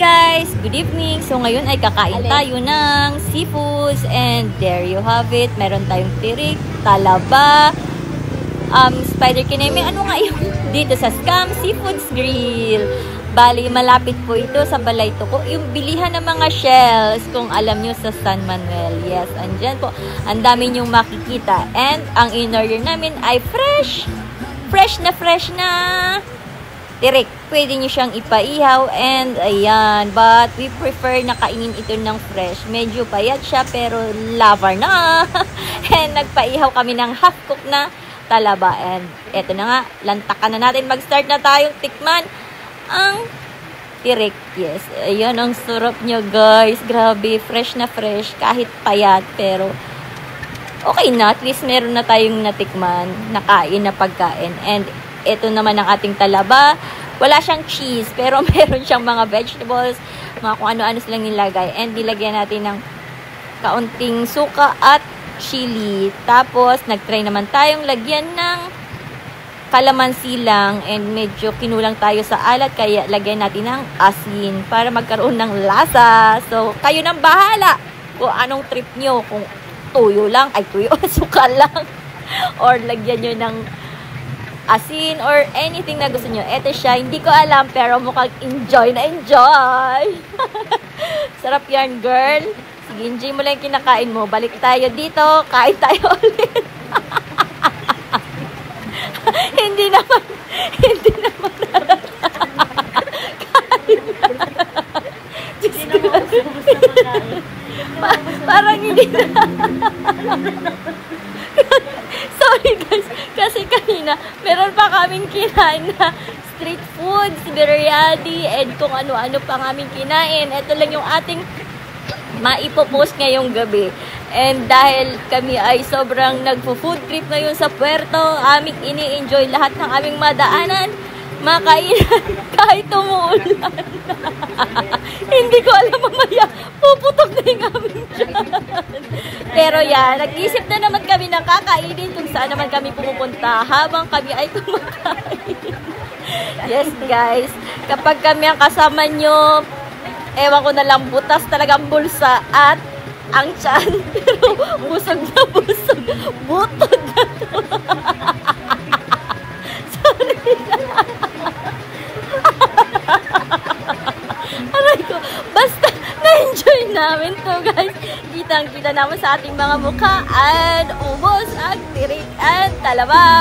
guys! Good evening! So ngayon ay kakain tayo ng seafoods and there you have it. Meron tayong tirik, talaba, spider kineme. Ano nga yun? Dito sa Scam Seafoods Grill. Bali, malapit po ito sa Balaytoko. Yung bilihan ng mga shells, kung alam nyo sa San Manuel. Yes, andyan po. Ang dami nyong makikita. And ang in-order namin ay fresh na tirik. Pwede nyo siyang ipaihaw and ayan. But we prefer na kainin ito ng fresh. Medyo payat siya pero lover na. And nagpaihaw kami ng half-cook na talaba. And eto na nga, lantakan na natin. Mag-start na tayong tikman ang tirik. Yes, ayan ang sarap nyo guys. Grabe, fresh na fresh. Kahit payat pero okay na. At least meron na tayong natikman, nakain na pagkain. And ito naman ang ating talaba. Wala siyang cheese, pero meron siyang mga vegetables, mga kung ano-ano silang nilagay. And nilagyan natin ng kaunting suka at chili. Tapos, nagtry naman tayong lagyan ng kalamansi lang. And medyo kinulang tayo sa alat, kaya lagyan natin ng asin para magkaroon ng lasa. So, kayo nang bahala kung anong trip nyo. Kung tuyo lang, ay tuyo, suka lang. Or lagyan nyo ng asin or anything na gusto nyo. Ito siya, hindi ko alam pero mukhang enjoy na enjoy. Sarap yan, girl. Sige, enjoy mo lang yung kinakain mo. Balik tayo dito, kain tayo ulit. Hindi naman parang hindi na. Sorry guys, kasi kanina meron pa kaming kinain na street foods, biryani, and kung ano-ano pa kaming kinain. Ito lang yung ating maipopost ngayong gabi. And dahil kami ay sobrang nagpo-food trip ngayon sa Puerto, aming ini-enjoy lahat ng aming madaanan, makainan kahit umuulan. Hindi ko alam mamaya, puputok na yung aming dyan. Pero yan, nag-isip na naman kami ng kakainin kung saan naman kami pumupunta habang kami ay kumakain. Yes guys, kapag kami ang kasama nyo, ewan ko na lang, butas talagang bulsa at ang tiyan. Pero busog na busog. Butod na to. Sorry na. Aray ko. Basta na-enjoy namin to guys. Kitang-kita naman sa ating mga mukha. And ubos ang tirik and talaba.